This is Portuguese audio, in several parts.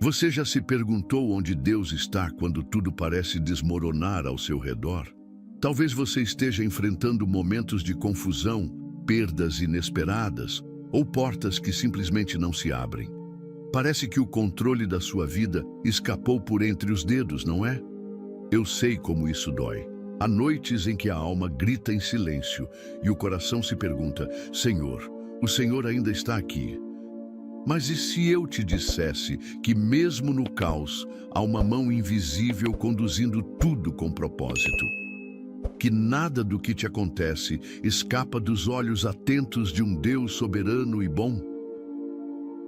Você já se perguntou onde Deus está quando tudo parece desmoronar ao seu redor? Talvez você esteja enfrentando momentos de confusão, perdas inesperadas ou portas que simplesmente não se abrem. Parece que o controle da sua vida escapou por entre os dedos, não é? Eu sei como isso dói. Há noites em que a alma grita em silêncio e o coração se pergunta: Senhor, o Senhor ainda está aqui? Mas e se eu te dissesse que mesmo no caos há uma mão invisível conduzindo tudo com propósito? Que nada do que te acontece escapa dos olhos atentos de um Deus soberano e bom?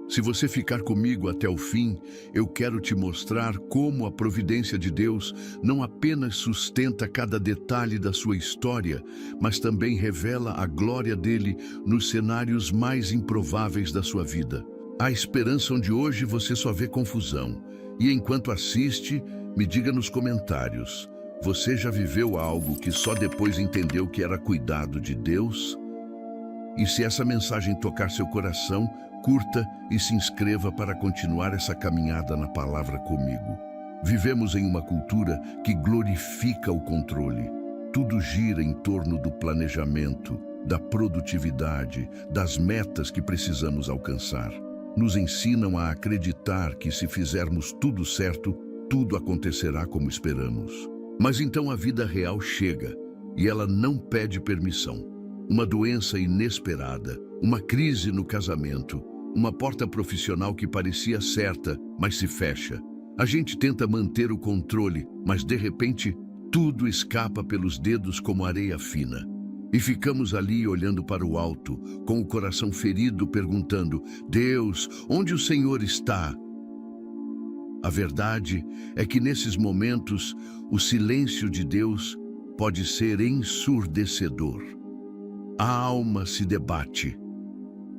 Se você ficar comigo até o fim, eu quero te mostrar como a providência de Deus não apenas sustenta cada detalhe da sua história, mas também revela a glória dele nos cenários mais improváveis da sua vida. A esperança onde hoje você só vê confusão. E enquanto assiste, me diga nos comentários: você já viveu algo que só depois entendeu que era cuidado de Deus? E se essa mensagem tocar seu coração, curta e se inscreva para continuar essa caminhada na palavra comigo. Vivemos em uma cultura que glorifica o controle. Tudo gira em torno do planejamento, da produtividade, das metas que precisamos alcançar. Nos ensinam a acreditar que se fizermos tudo certo, tudo acontecerá como esperamos. Mas então a vida real chega e ela não pede permissão. Uma doença inesperada, uma crise no casamento, uma porta profissional que parecia certa, mas se fecha. A gente tenta manter o controle, mas de repente tudo escapa pelos dedos como areia fina. E ficamos ali olhando para o alto, com o coração ferido, perguntando: Deus, onde o Senhor está? A verdade é que nesses momentos, o silêncio de Deus pode ser ensurdecedor. A alma se debate,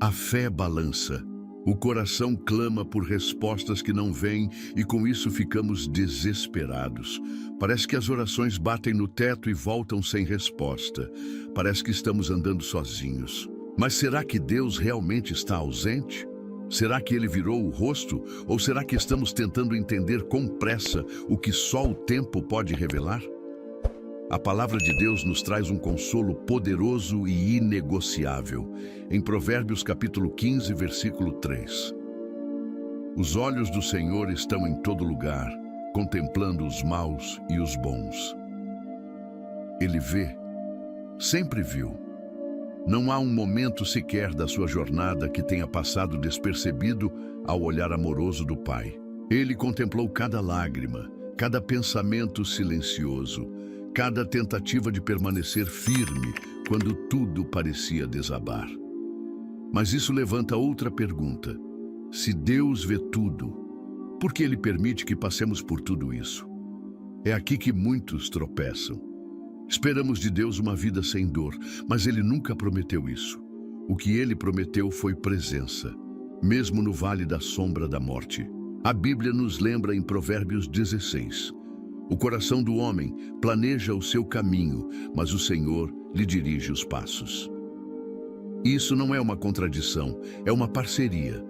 a fé balança, o coração clama por respostas que não vêm e com isso ficamos desesperados. Parece que as orações batem no teto e voltam sem resposta. Parece que estamos andando sozinhos. Mas será que Deus realmente está ausente? Será que ele virou o rosto? Ou será que estamos tentando entender com pressa o que só o tempo pode revelar? A palavra de Deus nos traz um consolo poderoso e inegociável. Em Provérbios capítulo 15, versículo 3. Os olhos do Senhor estão em todo lugar, contemplando os maus e os bons. Ele vê, sempre viu. Não há um momento sequer da sua jornada que tenha passado despercebido ao olhar amoroso do Pai. Ele contemplou cada lágrima, cada pensamento silencioso, cada tentativa de permanecer firme quando tudo parecia desabar. Mas isso levanta outra pergunta. Se Deus vê tudo, por que Ele permite que passemos por tudo isso? É aqui que muitos tropeçam. Esperamos de Deus uma vida sem dor, mas Ele nunca prometeu isso. O que Ele prometeu foi presença, mesmo no vale da sombra da morte. A Bíblia nos lembra em Provérbios 16. O coração do homem planeja o seu caminho, mas o Senhor lhe dirige os passos. Isso não é uma contradição, é uma parceria.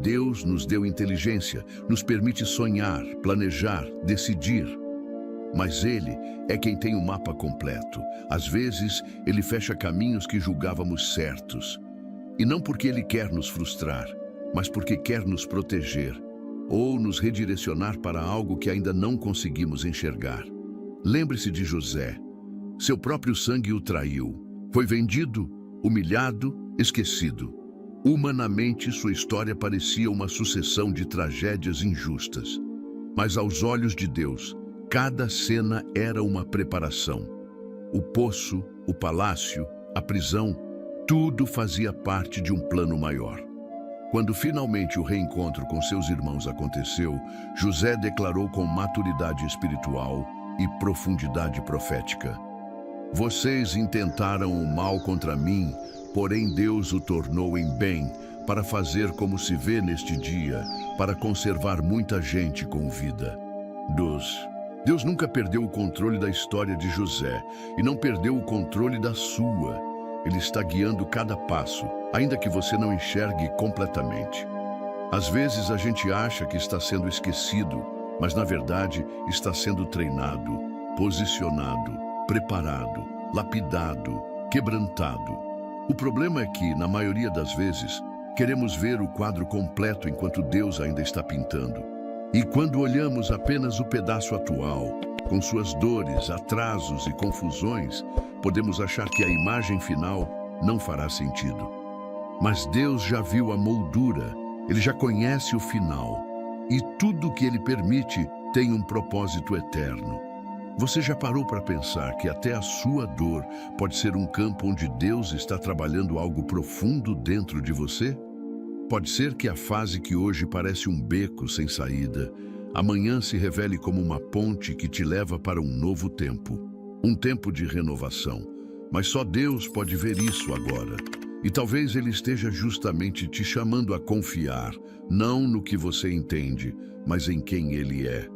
Deus nos deu inteligência, nos permite sonhar, planejar, decidir. Mas Ele é quem tem o mapa completo. Às vezes, Ele fecha caminhos que julgávamos certos. E não porque Ele quer nos frustrar, mas porque quer nos proteger ou nos redirecionar para algo que ainda não conseguimos enxergar. Lembre-se de José. Seu próprio sangue o traiu. Foi vendido, humilhado, esquecido. Humanamente, sua história parecia uma sucessão de tragédias injustas. Mas aos olhos de Deus, cada cena era uma preparação. O poço, o palácio, a prisão, tudo fazia parte de um plano maior. Quando finalmente o reencontro com seus irmãos aconteceu, José declarou com maturidade espiritual e profundidade profética: Vocês intentaram o mal contra mim, porém Deus o tornou em bem, para fazer como se vê neste dia, para conservar muita gente com vida. Deus nunca perdeu o controle da história de José e não perdeu o controle da sua. Ele está guiando cada passo, ainda que você não enxergue completamente. Às vezes a gente acha que está sendo esquecido, mas na verdade está sendo treinado, posicionado, preparado, lapidado, quebrantado. O problema é que, na maioria das vezes, queremos ver o quadro completo enquanto Deus ainda está pintando. E quando olhamos apenas o pedaço atual, com suas dores, atrasos e confusões, podemos achar que a imagem final não fará sentido. Mas Deus já viu a moldura, Ele já conhece o final, e tudo que Ele permite tem um propósito eterno. Você já parou para pensar que até a sua dor pode ser um campo onde Deus está trabalhando algo profundo dentro de você? Pode ser que a fase que hoje parece um beco sem saída, amanhã se revele como uma ponte que te leva para um novo tempo, um tempo de renovação. Mas só Deus pode ver isso agora. E talvez Ele esteja justamente te chamando a confiar, não no que você entende, mas em quem Ele é.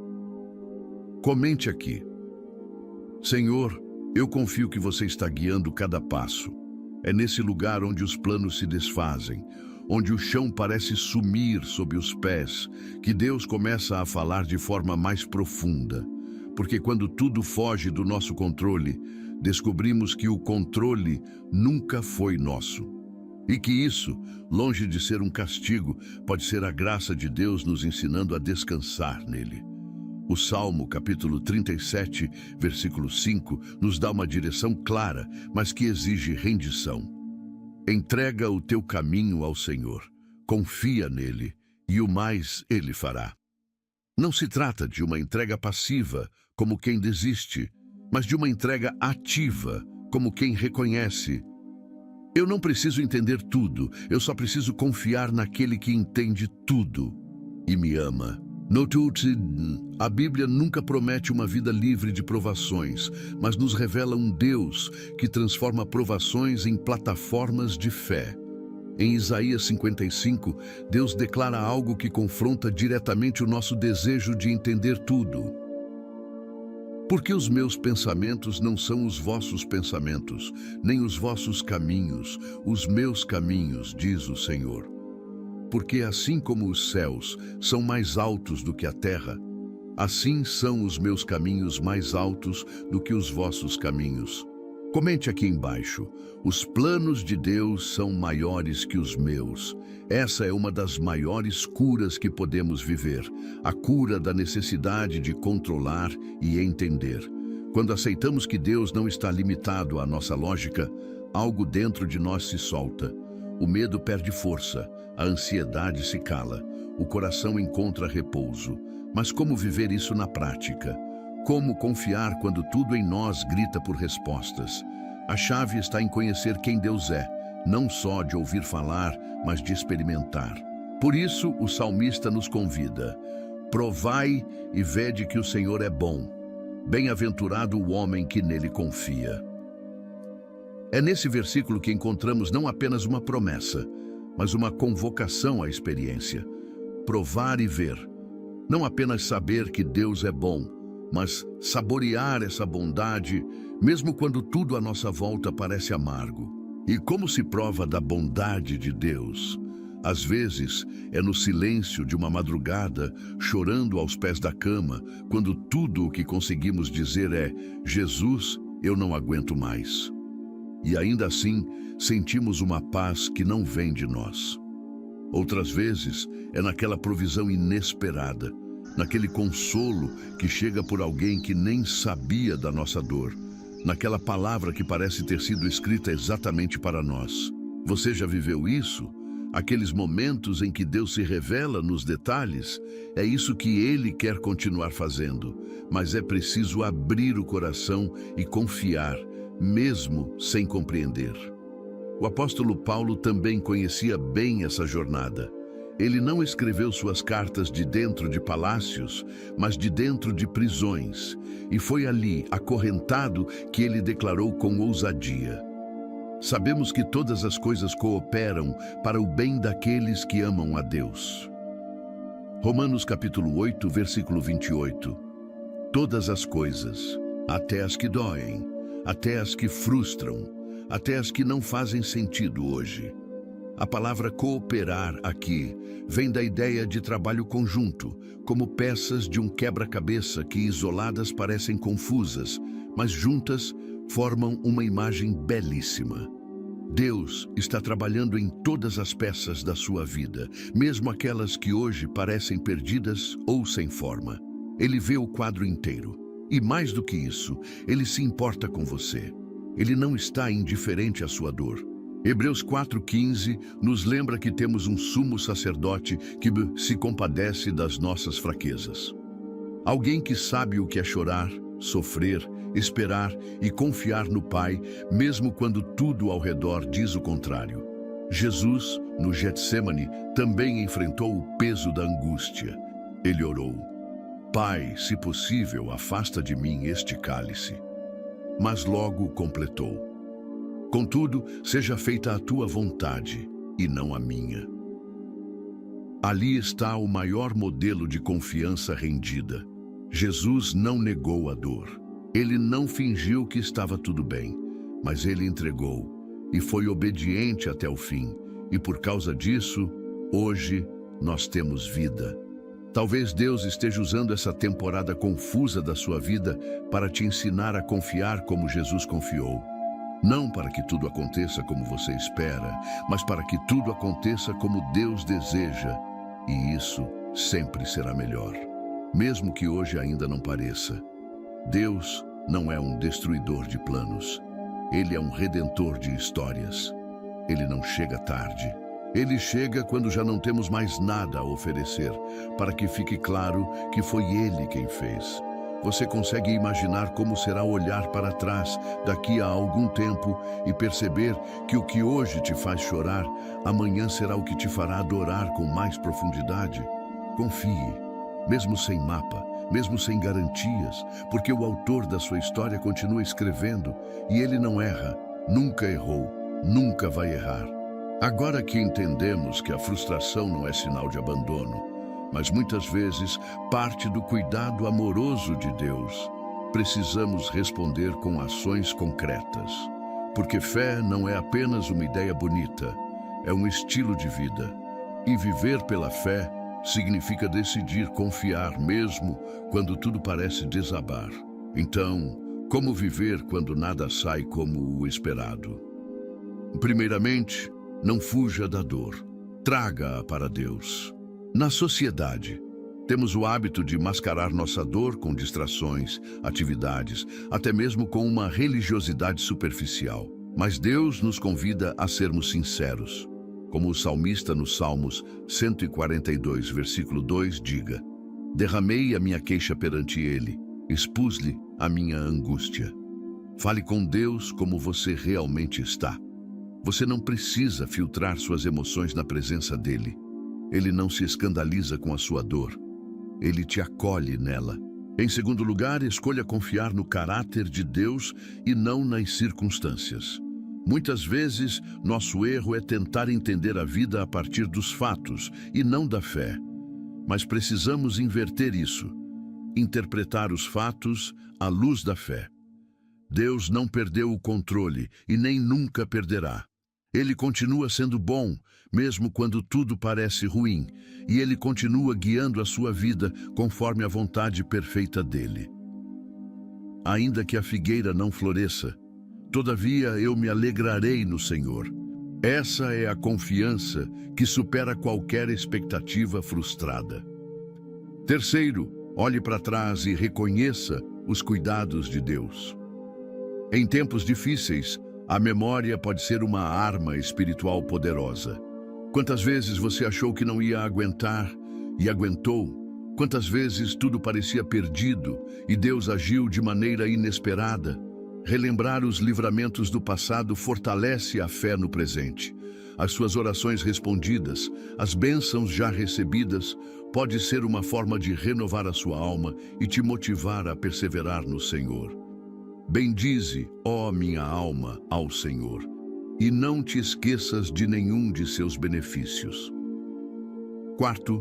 Comente aqui: Senhor, eu confio que você está guiando cada passo. É nesse lugar onde os planos se desfazem, onde o chão parece sumir sob os pés, que Deus começa a falar de forma mais profunda. Porque quando tudo foge do nosso controle, descobrimos que o controle nunca foi nosso. E que isso, longe de ser um castigo, pode ser a graça de Deus nos ensinando a descansar nele. O Salmo, capítulo 37, versículo 5, nos dá uma direção clara, mas que exige rendição. Entrega o teu caminho ao Senhor, confia nele, e o mais ele fará. Não se trata de uma entrega passiva, como quem desiste, mas de uma entrega ativa, como quem reconhece: eu não preciso entender tudo, eu só preciso confiar naquele que entende tudo e me ama. Note, a Bíblia nunca promete uma vida livre de provações, mas nos revela um Deus que transforma provações em plataformas de fé. Em Isaías 55, Deus declara algo que confronta diretamente o nosso desejo de entender tudo. Porque os meus pensamentos não são os vossos pensamentos, nem os vossos caminhos, os meus caminhos, diz o Senhor. Porque assim como os céus são mais altos do que a terra, assim são os meus caminhos mais altos do que os vossos caminhos. Comente aqui embaixo: os planos de Deus são maiores que os meus. Essa é uma das maiores curas que podemos viver, a cura da necessidade de controlar e entender. Quando aceitamos que Deus não está limitado à nossa lógica, algo dentro de nós se solta. O medo perde força, a ansiedade se cala, o coração encontra repouso. Mas como viver isso na prática? Como confiar quando tudo em nós grita por respostas? A chave está em conhecer quem Deus é, não só de ouvir falar, mas de experimentar. Por isso, o salmista nos convida: provai e vede que o Senhor é bom. Bem-aventurado o homem que nele confia. É nesse versículo que encontramos não apenas uma promessa, mas uma convocação à experiência. Provar e ver. Não apenas saber que Deus é bom, mas saborear essa bondade, mesmo quando tudo à nossa volta parece amargo. E como se prova da bondade de Deus? Às vezes, é no silêncio de uma madrugada, chorando aos pés da cama, quando tudo o que conseguimos dizer é: Jesus, eu não aguento mais. E ainda assim, sentimos uma paz que não vem de nós. Outras vezes, é naquela provisão inesperada, naquele consolo que chega por alguém que nem sabia da nossa dor, naquela palavra que parece ter sido escrita exatamente para nós. Você já viveu isso? Aqueles momentos em que Deus se revela nos detalhes? É isso que Ele quer continuar fazendo, mas é preciso abrir o coração e confiar, mesmo sem compreender. O apóstolo Paulo também conhecia bem essa jornada. Ele não escreveu suas cartas de dentro de palácios, mas de dentro de prisões, e foi ali, acorrentado, que ele declarou com ousadia: sabemos que todas as coisas cooperam para o bem daqueles que amam a Deus. Romanos capítulo 8, versículo 28. Todas as coisas, até as que doem, até as que frustram, até as que não fazem sentido hoje. A palavra cooperar aqui vem da ideia de trabalho conjunto, como peças de um quebra-cabeça que isoladas parecem confusas, mas juntas formam uma imagem belíssima. Deus está trabalhando em todas as peças da sua vida, mesmo aquelas que hoje parecem perdidas ou sem forma. Ele vê o quadro inteiro. E mais do que isso, ele se importa com você. Ele não está indiferente à sua dor. Hebreus 4,15 nos lembra que temos um sumo sacerdote que se compadece das nossas fraquezas. Alguém que sabe o que é chorar, sofrer, esperar e confiar no Pai, mesmo quando tudo ao redor diz o contrário. Jesus, no Getsêmani, também enfrentou o peso da angústia. Ele orou: Pai, se possível, afasta de mim este cálice. Mas logo completou: Contudo, seja feita a tua vontade e não a minha. Ali está o maior modelo de confiança rendida. Jesus não negou a dor. Ele não fingiu que estava tudo bem, mas ele entregou e foi obediente até o fim. E por causa disso, hoje nós temos vida. Talvez Deus esteja usando essa temporada confusa da sua vida para te ensinar a confiar como Jesus confiou. Não para que tudo aconteça como você espera, mas para que tudo aconteça como Deus deseja. E isso sempre será melhor, mesmo que hoje ainda não pareça. Deus não é um destruidor de planos. Ele é um redentor de histórias. Ele não chega tarde. Ele chega quando já não temos mais nada a oferecer, para que fique claro que foi Ele quem fez. Você consegue imaginar como será olhar para trás daqui a algum tempo e perceber que o que hoje te faz chorar, amanhã será o que te fará adorar com mais profundidade? Confie, mesmo sem mapa, mesmo sem garantias, porque o autor da sua história continua escrevendo e ele não erra, nunca errou, nunca vai errar. Agora que entendemos que a frustração não é sinal de abandono, mas muitas vezes parte do cuidado amoroso de Deus, precisamos responder com ações concretas. Porque fé não é apenas uma ideia bonita, é um estilo de vida. E viver pela fé significa decidir confiar mesmo quando tudo parece desabar. Então, como viver quando nada sai como o esperado? Primeiramente, não fuja da dor. Traga-a para Deus. Na sociedade, temos o hábito de mascarar nossa dor com distrações, atividades, até mesmo com uma religiosidade superficial. Mas Deus nos convida a sermos sinceros. Como o salmista nos Salmos 142, versículo 2, diga: Derramei a minha queixa perante Ele, expus-lhe a minha angústia. Fale com Deus como você realmente está. Você não precisa filtrar suas emoções na presença dEle. Ele não se escandaliza com a sua dor. Ele te acolhe nela. Em segundo lugar, escolha confiar no caráter de Deus e não nas circunstâncias. Muitas vezes, nosso erro é tentar entender a vida a partir dos fatos e não da fé. Mas precisamos inverter isso. Interpretar os fatos à luz da fé. Deus não perdeu o controle e nem nunca perderá. Ele continua sendo bom, mesmo quando tudo parece ruim, e Ele continua guiando a sua vida conforme a vontade perfeita dEle. Ainda que a figueira não floresça, todavia eu me alegrarei no Senhor. Essa é a confiança que supera qualquer expectativa frustrada. Terceiro, olhe para trás e reconheça os cuidados de Deus. Em tempos difíceis, a memória pode ser uma arma espiritual poderosa. Quantas vezes você achou que não ia aguentar e aguentou? Quantas vezes tudo parecia perdido e Deus agiu de maneira inesperada? Relembrar os livramentos do passado fortalece a fé no presente. As suas orações respondidas, as bênçãos já recebidas, pode ser uma forma de renovar a sua alma e te motivar a perseverar no Senhor. Bendize, ó minha alma, ao Senhor, e não te esqueças de nenhum de seus benefícios. Quarto,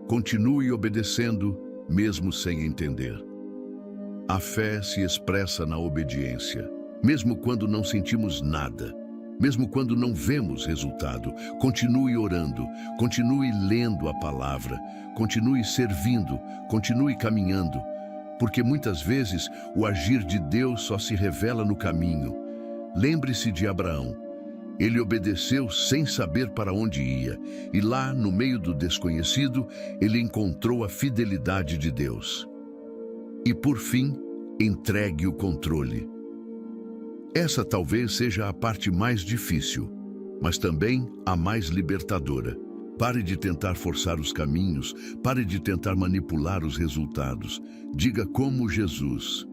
continue obedecendo, mesmo sem entender. A fé se expressa na obediência, mesmo quando não sentimos nada. Mesmo quando não vemos resultado, continue orando, continue lendo a palavra, continue servindo, continue caminhando, porque muitas vezes o agir de Deus só se revela no caminho. Lembre-se de Abraão. Ele obedeceu sem saber para onde ia, e lá, no meio do desconhecido, ele encontrou a fidelidade de Deus. E por fim, entregue o controle. Essa talvez seja a parte mais difícil, mas também a mais libertadora. Pare de tentar forçar os caminhos, pare de tentar manipular os resultados. Diga como Jesus: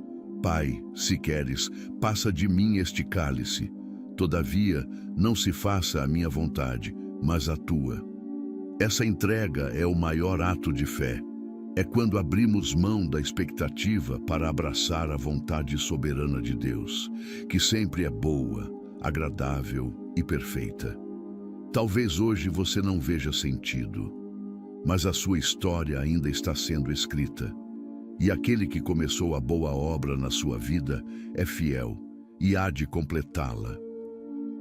Pai, se queres, passa de mim este cálice. Todavia, não se faça a minha vontade, mas a tua. Essa entrega é o maior ato de fé. É quando abrimos mão da expectativa para abraçar a vontade soberana de Deus, que sempre é boa, agradável e perfeita. Talvez hoje você não veja sentido, mas a sua história ainda está sendo escrita. E aquele que começou a boa obra na sua vida é fiel e há de completá-la.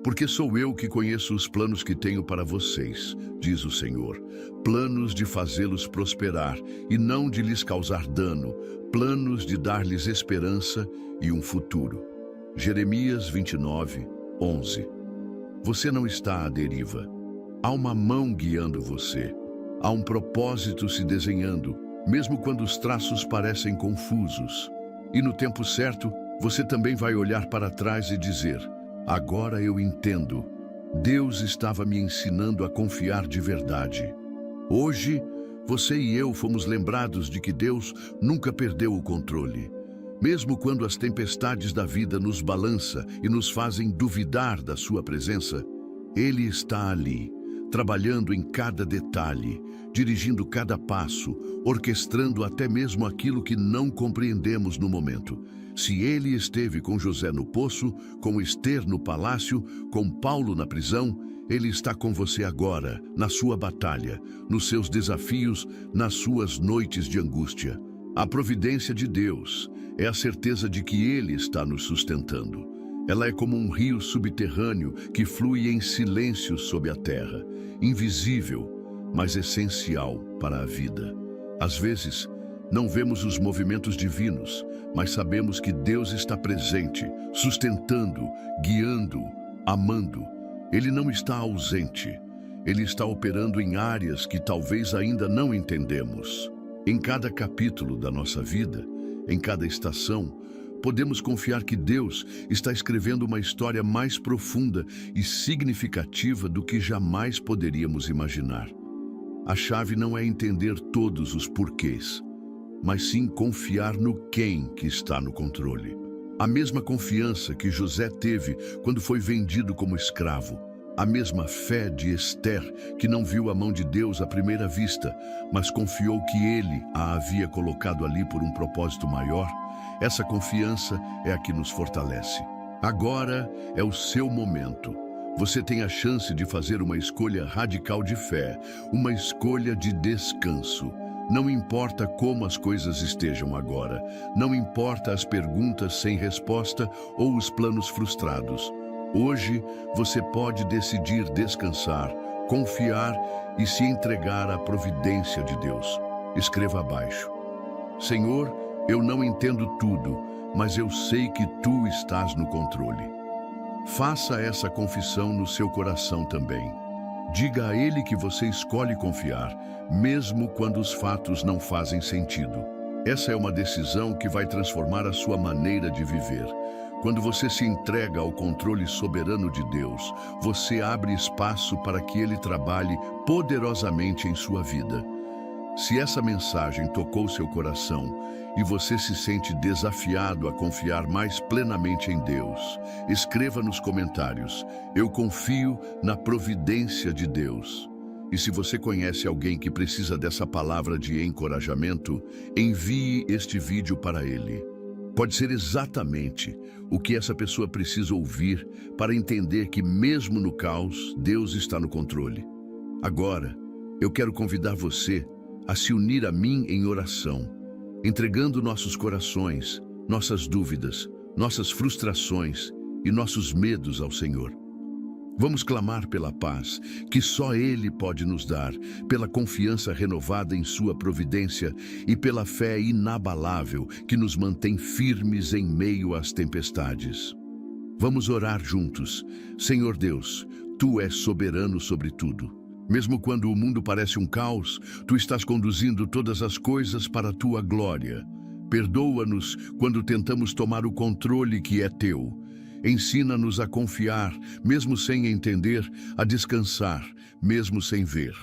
Porque sou eu que conheço os planos que tenho para vocês, diz o Senhor, planos de fazê-los prosperar e não de lhes causar dano, planos de dar-lhes esperança e um futuro. Jeremias 29, 11. Você não está à deriva. Há uma mão guiando você. Há um propósito se desenhando, mesmo quando os traços parecem confusos. E no tempo certo, você também vai olhar para trás e dizer: agora eu entendo. Deus estava me ensinando a confiar de verdade. Hoje, você e eu fomos lembrados de que Deus nunca perdeu o controle. Mesmo quando as tempestades da vida nos balançam e nos fazem duvidar da sua presença, Ele está ali, trabalhando em cada detalhe, dirigindo cada passo, orquestrando até mesmo aquilo que não compreendemos no momento. Se Ele esteve com José no poço, com Ester no palácio, com Paulo na prisão, Ele está com você agora, na sua batalha, nos seus desafios, nas suas noites de angústia. A providência de Deus é a certeza de que Ele está nos sustentando. Ela é como um rio subterrâneo que flui em silêncio sob a terra, invisível, mas essencial para a vida. Às vezes, não vemos os movimentos divinos, mas sabemos que Deus está presente, sustentando, guiando, amando. Ele não está ausente. Ele está operando em áreas que talvez ainda não entendemos. Em cada capítulo da nossa vida, em cada estação, podemos confiar que Deus está escrevendo uma história mais profunda e significativa do que jamais poderíamos imaginar. A chave não é entender todos os porquês, mas sim confiar no quem que está no controle. A mesma confiança que José teve quando foi vendido como escravo. A mesma fé de Ester, que não viu a mão de Deus à primeira vista, mas confiou que Ele a havia colocado ali por um propósito maior. Essa confiança é a que nos fortalece. Agora é o seu momento. Você tem a chance de fazer uma escolha radical de fé, uma escolha de descanso. Não importa como as coisas estejam agora, não importa as perguntas sem resposta ou os planos frustrados. Hoje, você pode decidir descansar, confiar e se entregar à providência de Deus. Escreva abaixo: Senhor, eu não entendo tudo, mas eu sei que Tu estás no controle. Faça essa confissão no seu coração também. Diga a Ele que você escolhe confiar, mesmo quando os fatos não fazem sentido. Essa é uma decisão que vai transformar a sua maneira de viver. Quando você se entrega ao controle soberano de Deus, você abre espaço para que Ele trabalhe poderosamente em sua vida. Se essa mensagem tocou seu coração e você se sente desafiado a confiar mais plenamente em Deus, escreva nos comentários: eu confio na providência de Deus. E se você conhece alguém que precisa dessa palavra de encorajamento, envie este vídeo para ele. Pode ser exatamente o que essa pessoa precisa ouvir para entender que mesmo no caos, Deus está no controle. Agora, eu quero convidar você a se unir a mim em oração, entregando nossos corações, nossas dúvidas, nossas frustrações e nossos medos ao Senhor. Vamos clamar pela paz, que só Ele pode nos dar, pela confiança renovada em Sua providência e pela fé inabalável que nos mantém firmes em meio às tempestades. Vamos orar juntos. Senhor Deus, Tu és soberano sobre tudo. Mesmo quando o mundo parece um caos, Tu estás conduzindo todas as coisas para a Tua glória. Perdoa-nos quando tentamos tomar o controle que é Teu. Ensina-nos a confiar, mesmo sem entender, a descansar, mesmo sem ver.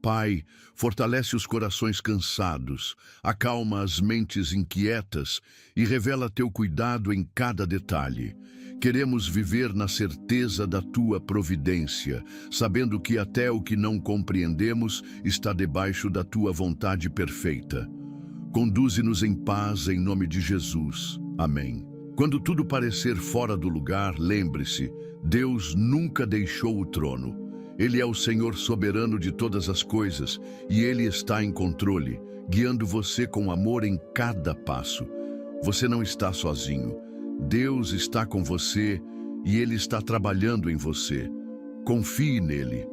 Pai, fortalece os corações cansados, acalma as mentes inquietas e revela Teu cuidado em cada detalhe. Queremos viver na certeza da Tua providência, sabendo que até o que não compreendemos está debaixo da Tua vontade perfeita. Conduze-nos em paz em nome de Jesus. Amém. Quando tudo parecer fora do lugar, lembre-se, Deus nunca deixou o trono. Ele é o Senhor soberano de todas as coisas e Ele está em controle, guiando você com amor em cada passo. Você não está sozinho. Deus está com você e Ele está trabalhando em você. Confie nele.